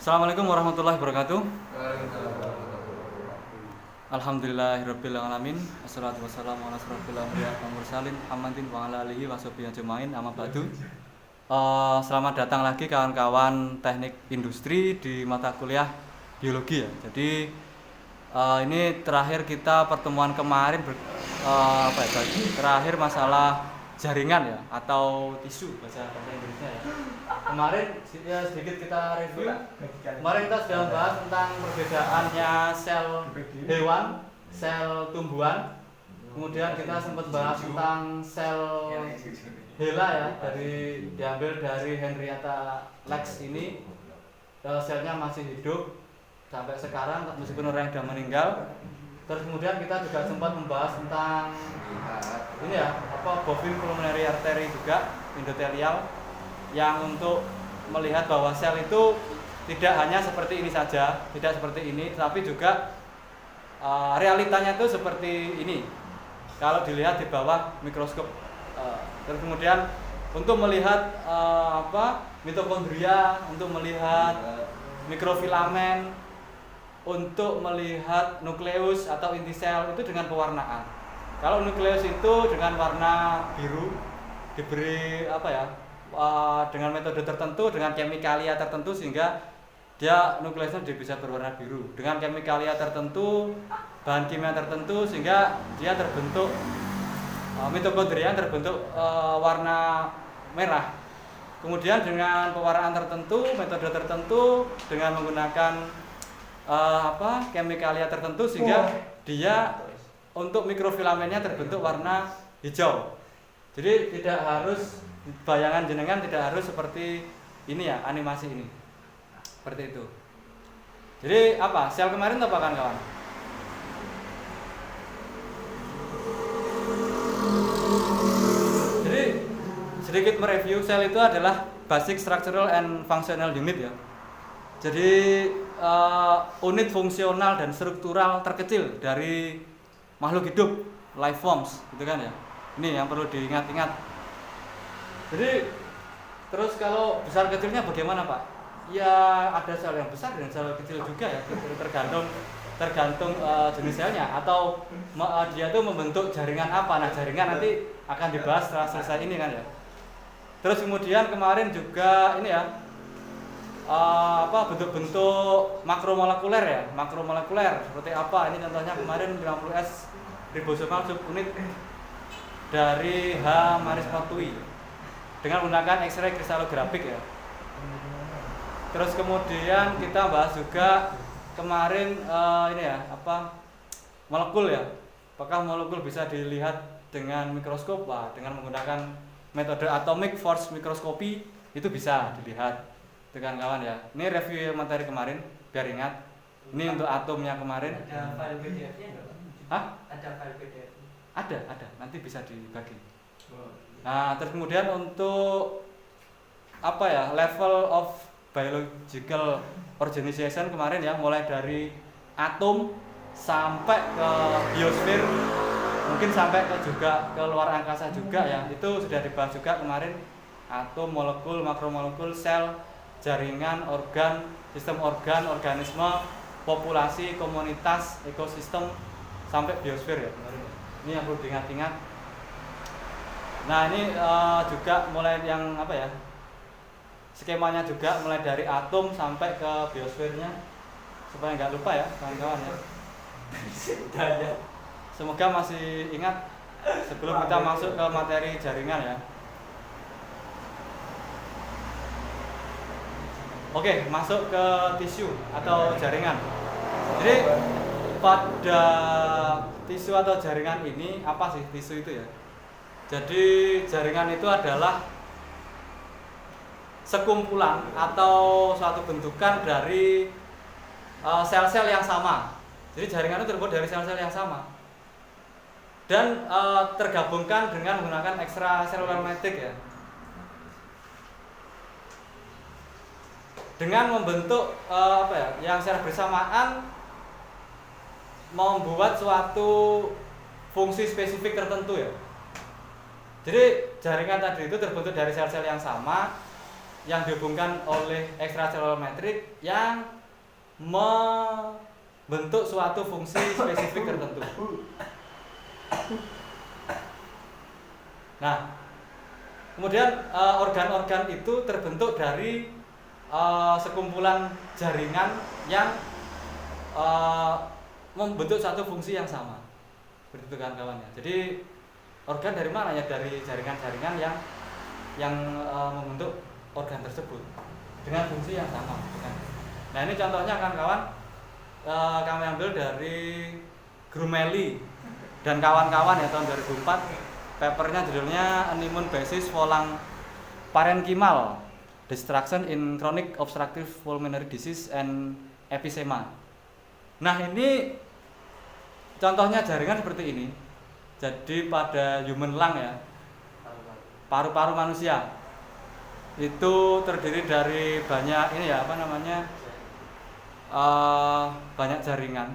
Assalamualaikum warahmatullahi wabarakatuh. Alhamdulillahirabbil alamin. Wassalatu wassalamu ala asyrofil anbiya'i wal mursalin Muhammadin wa ala alihi washabihi ajmain. Amma ba'du. Selamat datang lagi kawan-kawan teknik industri di mata kuliah biologi ya. Jadi ini terakhir kita pertemuan kemarin terakhir masalah jaringan ya atau tisu bahasa Inggrisnya ya. Kemarin ya, sedikit kita review. Kemarin kita sudah membahas tentang perbedaannya sel hewan, sel tumbuhan. Kemudian kita sempat bahas tentang sel HeLa ya, diambil dari Henrietta Lacks ini. Selnya masih hidup sampai sekarang meskipun orang yang sudah meninggal. Terus kemudian kita juga sempat membahas tentang ini ya, bovine pulmonary artery juga endotelial, yang untuk melihat bahwa sel itu tidak hanya seperti ini saja, tidak seperti ini, tapi juga realitanya itu seperti ini kalau dilihat di bawah mikroskop. Terus kemudian untuk melihat mitokondria, untuk melihat mikrofilamen, untuk melihat nukleus atau inti sel itu dengan pewarnaan. Kalau nukleus itu dengan warna biru, diberi dengan metode tertentu, dengan kimikalia tertentu sehingga nukleusnya bisa berwarna biru. Dengan kimikalia tertentu, bahan kimia tertentu sehingga dia terbentuk mitokondria terbentuk warna merah. Kemudian dengan pewarnaan tertentu, metode tertentu, dengan menggunakan kimikalia tertentu sehingga dia untuk mikrofilamennya terbentuk warna hijau. Jadi tidak harus, bayangan jenengan tidak harus seperti ini ya, animasi ini. Seperti itu. Jadi sel kemarin apa kawan-kawan? Jadi sedikit mereview, sel itu adalah basic structural and functional unit ya. Jadi unit fungsional dan struktural terkecil dari makhluk hidup, life forms, gitu kan ya. Ini yang perlu diingat-ingat. Jadi terus kalau besar kecilnya bagaimana Pak? Ya ada sel yang besar dan sel kecil juga ya, tergantung jenis selnya atau dia tuh membentuk jaringan apa. Nah jaringan nanti akan dibahas setelah selesai ini kan ya. Terus kemudian kemarin juga ini ya, bentuk-bentuk makromolekuler ya, makromolekuler seperti apa? Ini contohnya kemarin 50S ribosomal subunit dari H. maris patui dengan menggunakan X-ray kristalografik ya. Terus kemudian kita bahas juga kemarin molekul ya. Apakah molekul bisa dilihat dengan mikroskop? Dengan menggunakan metode atomic force microscopy itu bisa dilihat. Dengan kawan ya. Ini review materi kemarin biar ingat. Ini untuk atomnya kemarin. Ada file PDF-nya enggak? Hah? Ada file PDF. Ada. Nanti bisa dibagi. Nah, terus kemudian untuk level of biological organization kemarin ya, mulai dari atom sampai ke biosfer, mungkin sampai ke luar angkasa juga ya. Itu sudah dibahas juga kemarin. Atom, molekul, makromolekul, sel, jaringan, organ, sistem organ, organisme, populasi, komunitas, ekosistem, sampai biosfer ya. Ini yang perlu diingat-ingat. Nah ini juga mulai yang skemanya juga mulai dari atom sampai ke biosfernya, supaya nggak lupa ya kawan-kawan ya. Semoga masih ingat sebelum kita masuk ke materi jaringan ya. Oke, masuk ke tisu atau jaringan. Jadi pada tisu atau jaringan ini apa sih tisu itu ya? Jadi jaringan itu adalah sekumpulan atau suatu bentukan dari sel-sel yang sama. Jadi jaringan itu terbuat dari sel-sel yang sama dan tergabungkan dengan menggunakan extracellular matrix ya. Dengan membentuk yang secara bersamaan membuat suatu fungsi spesifik tertentu ya. Jadi jaringan tadi itu terbentuk dari sel-sel yang sama yang dihubungkan oleh extracellular matrix yang membentuk suatu fungsi spesifik tertentu. Nah, kemudian organ-organ itu terbentuk dari sekumpulan jaringan yang membentuk satu fungsi yang sama. Begitu kan kawan ya. Jadi organ dari mana ya? Dari jaringan-jaringan yang membentuk organ tersebut dengan fungsi yang sama. Nah ini contohnya kan kawan, kami ambil dari Grumeli dan kawan-kawan ya tahun 2004. Papernya judulnya An Immune Basis Volang Parenchymal Destruction in Chronic Obstructive Pulmonary Disease and Emphysema. Nah ini contohnya jaringan seperti ini. Jadi pada human lung ya, paru-paru manusia itu terdiri dari banyak ini ya banyak jaringan.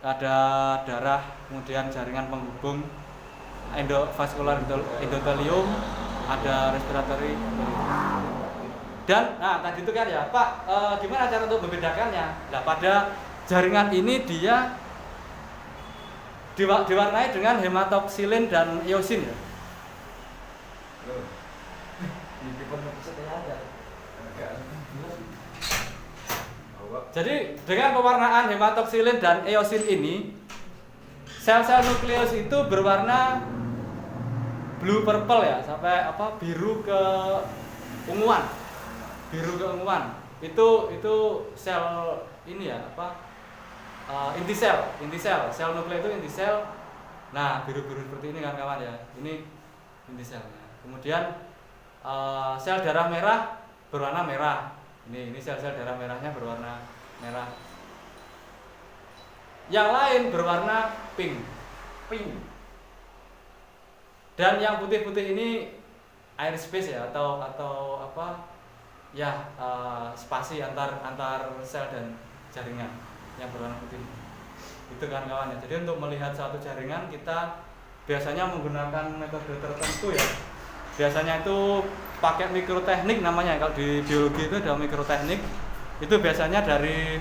Ada darah, kemudian jaringan penghubung endovascular endothelium, ada respiratory. Dan tadi itu kan ya Pak, gimana cara untuk membedakannya? Nah pada jaringan ini dia diwarnai dengan hematoksilin dan eosin ya. Jadi dengan pewarnaan hematoksilin dan eosin ini, sel-sel nukleus itu berwarna blue purple ya, sampai biru ke unguan. Biru ke unguan. Itu sel ini ya, inti sel. Sel nukleus itu inti sel. Nah, biru-biru seperti ini kan kawan ya. Ini inti selnya. Kemudian sel darah merah berwarna merah. Ini sel-sel darah merahnya berwarna merah. Yang lain berwarna pink. Dan yang putih-putih ini air space ya atau spasi antar sel dan jaringan yang berwarna putih. Itu kan kawan ya. Jadi untuk melihat suatu jaringan kita biasanya menggunakan metode tertentu ya. Biasanya itu pakai mikroteknik namanya. Kalau di biologi itu ada mikroteknik. Itu biasanya dari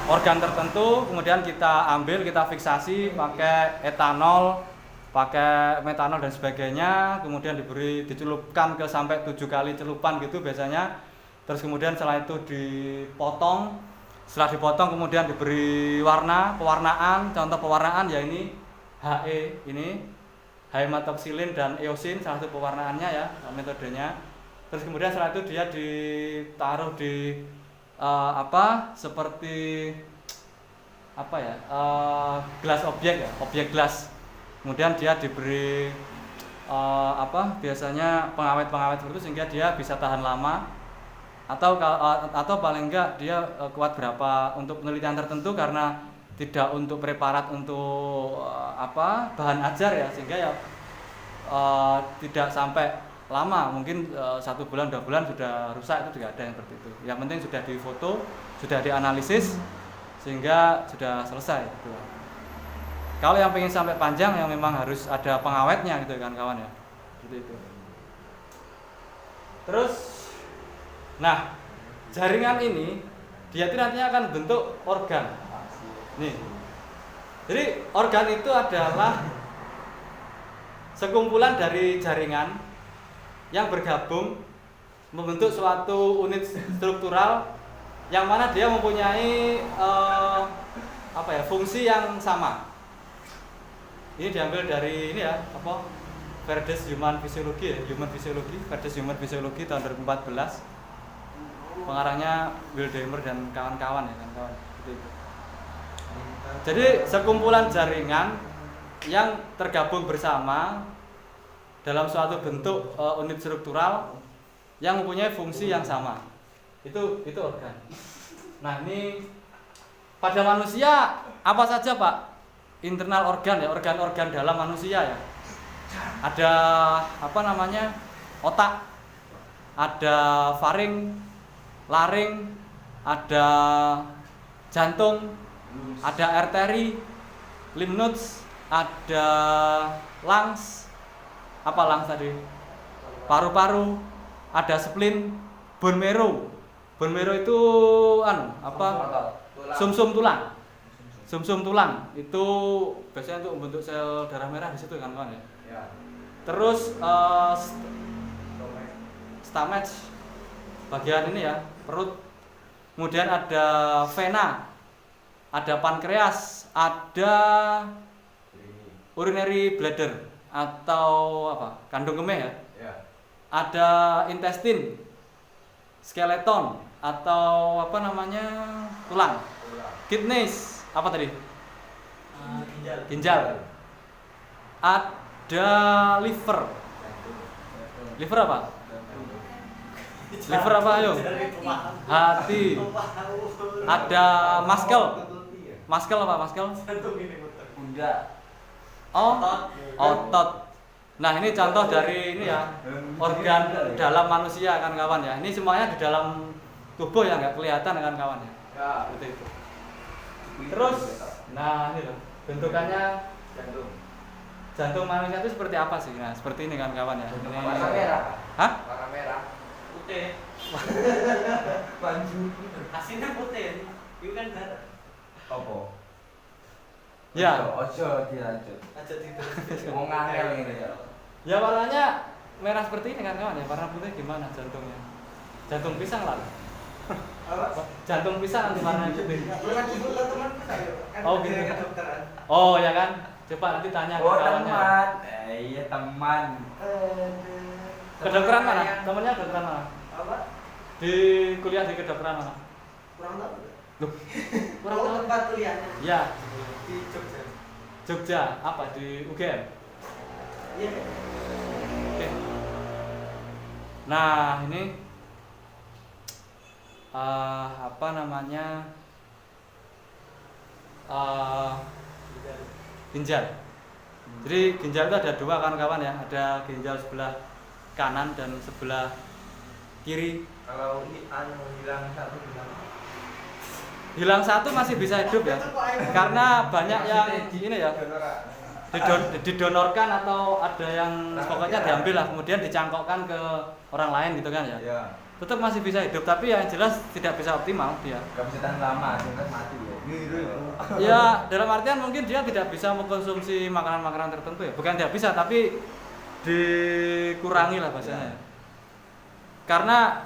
organ tertentu, kemudian kita ambil, kita fiksasi pakai etanol, pakai metanol dan sebagainya, kemudian dicelupkan ke sampai 7 kali celupan gitu biasanya. Terus kemudian setelah itu dipotong. Setelah dipotong kemudian diberi pewarnaan. Contoh pewarnaan ya ini HE, ini hematoksilin dan eosin, salah satu pewarnaannya ya, metodenya. Terus kemudian setelah itu dia ditaruh di gelas objek gelas. Kemudian dia diberi biasanya pengawet seperti itu sehingga dia bisa tahan lama, atau paling enggak dia kuat berapa untuk penelitian tertentu, karena tidak untuk preparat untuk bahan ajar ya, sehingga ya tidak sampai lama, mungkin 1 bulan 2 bulan sudah rusak, itu juga ada yang seperti itu. Yang penting sudah difoto, sudah dianalisis sehingga sudah selesai gitu. Kalau yang pengen sampai panjang yang memang harus ada pengawetnya gitu kan kawan ya, gitu itu. Terus nah jaringan ini dia itu nantinya akan bentuk organ nih. Jadi organ itu adalah sekumpulan dari jaringan yang bergabung membentuk suatu unit struktural yang mana dia mempunyai fungsi yang sama. Ini diambil dari ini ya, Verdes Human Physiology Verdes Human Physiology tahun 2014. Pengarangnya Wildheimer dan kawan-kawan ya, kawan-kawan. Jadi sekumpulan jaringan yang tergabung bersama dalam suatu bentuk unit struktural yang mempunyai fungsi yang sama. Itu organ. Nah, ini pada manusia apa saja, Pak? Internal organ ya, organ-organ dalam manusia ya. Ada otak, ada faring, laring, ada jantung, ada arteri, lymph nodes, ada lungs, lungs tadi, paru-paru, ada spleen, bone marrow. Bone marrow itu sumsum tulang. Sumsum tulang itu biasanya untuk membentuk sel darah merah di situ kan kawan ya. Ya. Terus stomach bagian ini ya, perut. Kemudian ada vena, ada pankreas, ada urinary bladder atau kandung kemih ya. Ya. Ada intestine, skeleton atau tulang. Kidneys, apa tadi? Ginjal. Ginjal. Ada liver. Liver apa? Liver apa ayo? Hati. Ada muscle. Muscle apa? Muscle? Bunda. Oh, otot. Nah, ini contoh dari ini ya, organ dalam manusia kan kawan ya. Ini semuanya di dalam tubuh yang nggak kelihatan kan kawan ya. Ya. Seperti itu. Terus, nah ini loh, bentukannya jantung manusia itu seperti apa sih? Nah, seperti ini kan kawan ya. Ini. Warna merah. Hah? Warna merah. Putih. Banju. Aslinya putih. Itu kan darah. Apa? Ya. Ojo dilanjut. Aja diterus. Mau ngangel ini ya. Ya warnanya merah seperti ini kan kawan ya. Warna putih gimana jantungnya? Jantung pisang lah. Apa? Jantung pisang nanti warna putih. Bukan jemput teman saya. Oh, gitu. Kedokteran. Oh ya kan. Coba nanti tanya ke Oh kawannya. teman. Iya teman. Kedokteran mana? Temennya kedokteran mana? Apa? Di kuliah di kedokteran mana? Kurang tahu. Loh, kurang Oh, tahu. tempat kuliahnya Ya, di Jogja. Jogja. Apa di UGM? Iya. Oke. Nah, ini apa namanya? Ginjal. Jadi ginjal itu ada dua kan kawan ya. Ada ginjal sebelah kanan dan sebelah kiri. Kalau ini hilang satu hilang. Hilang satu masih bisa hidup ya. Karena banyak yang ini ya. Didonorkan atau ada yang pokoknya diambil lah kemudian dicangkokkan ke orang lain gitu kan ya. Ya. Tetap masih bisa hidup tapi yang jelas tidak bisa optimal dia. Gak bisa tahan lama, kan mati ya. Ya dalam artian mungkin dia tidak bisa mengkonsumsi makanan-makanan tertentu ya. Bukan tidak bisa tapi dikurangi lah bahasanya. Karena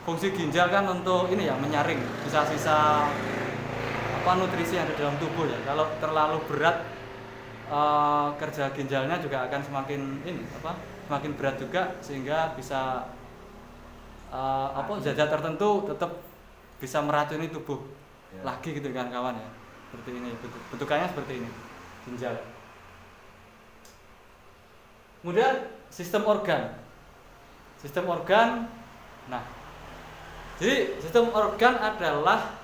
fungsi ginjal kan untuk ini ya menyaring sisa-sisa nutrisi yang ada dalam tubuh ya. Kalau terlalu berat kerja ginjalnya juga akan semakin semakin berat juga sehingga bisa zat-zat tertentu tetap bisa meracuni tubuh Ya. lagi gitu kan kawan ya. Seperti ini bentukannya seperti ini ginjal. Kemudian sistem organ. Sistem organ. Nah, jadi sistem organ adalah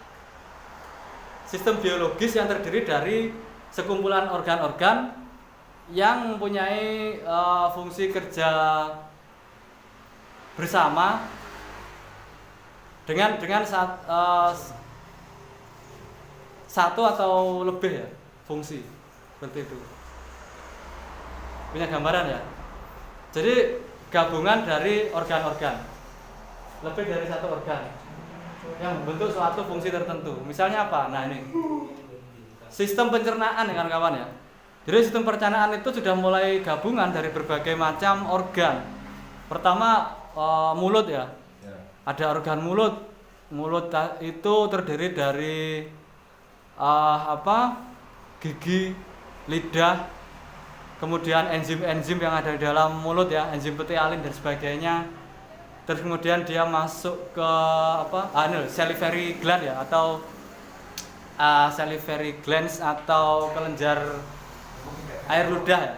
sistem biologis yang terdiri dari sekumpulan organ-organ yang mempunyai fungsi kerja bersama dengan satu atau lebih ya fungsi seperti itu. Punya gambaran ya. Jadi gabungan dari organ-organ lebih dari satu organ yang membentuk suatu fungsi tertentu. Misalnya apa? Nah ini sistem pencernaan ya kan kawan ya. Jadi sistem pencernaan itu sudah mulai gabungan dari berbagai macam organ. Pertama mulut ya. Ada organ mulut. Mulut itu terdiri dari gigi, lidah, kemudian enzim-enzim yang ada di dalam mulut ya, enzim betialin dan sebagainya. Terus kemudian dia masuk ke salivary gland ya atau salivary glands atau kelenjar air ludah ya.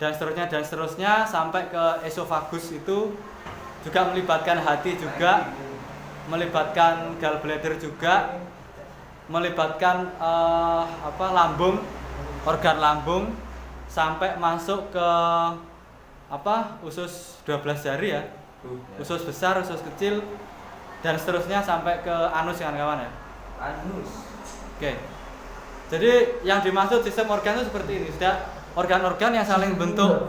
Dan seterusnya sampai ke esofagus itu juga melibatkan hati juga, melibatkan gallbladder juga, melibatkan lambung, organ lambung sampai masuk ke usus 12 jari ya. Usus besar, usus kecil dan seterusnya sampai ke anus kan kawan ya. Anus. Oke. Jadi yang dimaksud sistem organ itu seperti ini, sudah organ-organ yang saling bentuk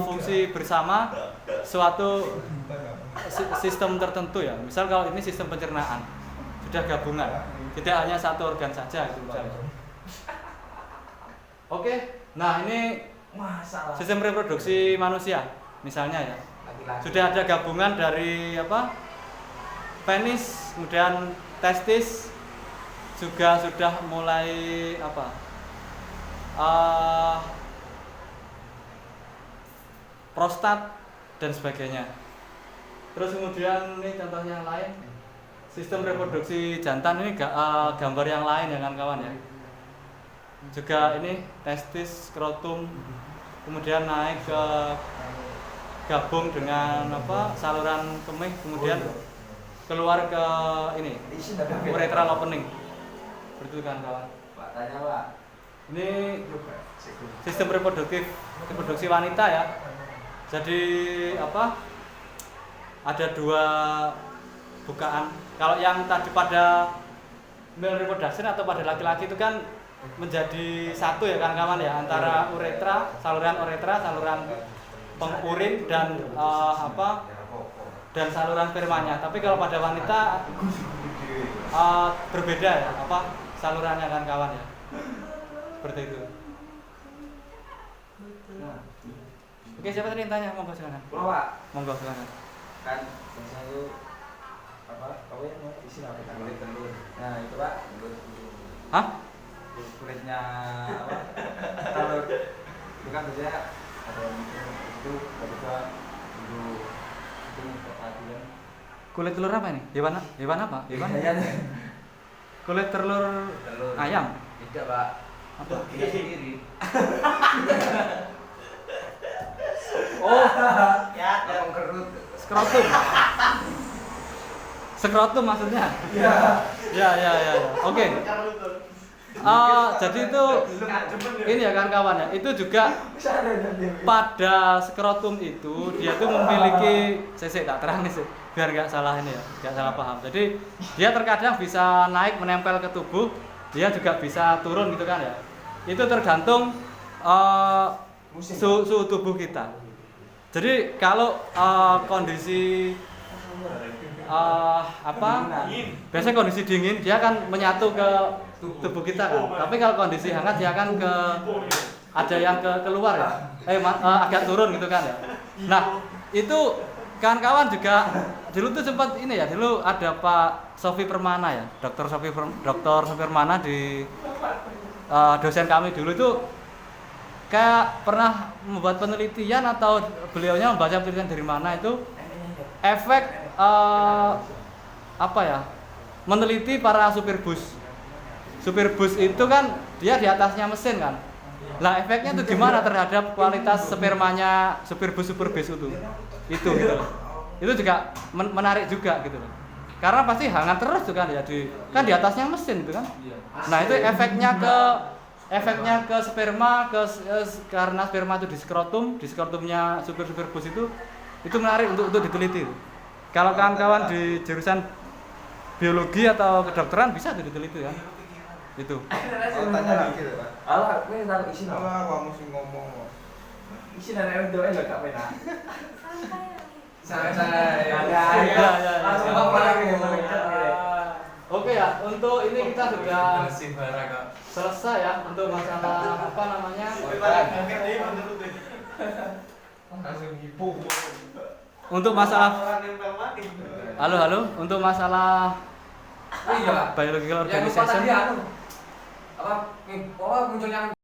fungsi bersama suatu sistem tertentu ya. Misal kalau ini sistem pencernaan sudah gabungan, tidak hanya satu organ saja itu misalnya. Oke, nah ini Masalah. sistem reproduksi manusia misalnya ya. Laki-laki. Sudah ada gabungan dari apa? Penis, kemudian testis, juga sudah mulai apa? Prostat dan sebagainya. Terus kemudian ini contoh yang lain, sistem reproduksi jantan ini gambar yang lain ya kawan-kawan ya. Juga ini testis, skrotum, kemudian naik ke gabung dengan apa saluran kemih, kemudian keluar ke ini urethral opening. Betul kan kawan? Pak tanya Pak. Ini sistem reproduksi wanita ya. Jadi apa? Ada dua bukaan. Kalau yang tadi pada male reproduction atau pada laki-laki itu kan menjadi satu ya kawan-kawan ya, antara uretra, saluran pengurin dan dan saluran spermanya. Tapi kalau pada wanita berbeda ya, salurannya kan kawan ya. Seperti itu. Nah. Oke, siapa tadi yang tanya? Monggo silakan. Pak. Monggo silakan. Kan misalnya itu apa ya isi apa kulit telur. Nah, itu Pak, kulit telur. Hah? Kulitnya apa? Telur. Itu kan biasanya ada yang itu juga dulu itu perhatian. Kulit telur apa ini? Hewan apa? Hewan? Iya. Kulit telur ayam. Tidak, Pak. Apa? Dia sendiri. Oh, Ya, Ngomong kerut. skrotum. Skrotum maksudnya? Iya. Ya. Oke. Jadi itu ini ya kawan-kawan ya. Itu juga pada skrotum itu dia tuh memiliki tak terang nih sih, biar nggak salah ini ya, nggak salah paham. Jadi dia terkadang bisa naik menempel ke tubuh, dia juga bisa turun gitu kan ya. Itu tergantung suhu tubuh kita. Jadi kalau kondisi biasanya kondisi dingin dia akan menyatu ke tubuh kita kan. Tapi kalau kondisi hangat dia akan ada yang keluar ya. Agak turun gitu kan ya. Nah, itu kawan-kawan juga dulu tuh sempat ini ya, dulu ada Pak Sofi Permana ya, Dr. Sofi Permana di dosen kami dulu itu kayak pernah membuat penelitian atau beliaunya membaca penelitian dari mana itu efek meneliti para supir bus. Supir bus itu kan dia di atasnya mesin kan. Lah efeknya itu gimana terhadap kualitas spermanya supir bus itu. Itu gitu loh. Itu juga menarik juga gitu loh. Karena pasti hangat terus tuh kan ya kan di atasnya mesin gitu kan. Nah, itu efeknya ke sperma karena sperma itu di skrotumnya supir bus itu menarik untuk diteliti. Kalau kawan-kawan di jurusan biologi atau kedokteran bisa diteliti ya. Itu. Tanya lagi Pak. Alah, kowe tak isi no. Alah, kamu sing ngomong. Isi dari itu lho gak penak. Santai. Ya. Langsung apa lagi Oke ya, untuk ini kita sudah selesai ya untuk masalah apa namanya? Untuk masalah halo, untuk masalah iya biological yang lupa organization. tadi apa munculnya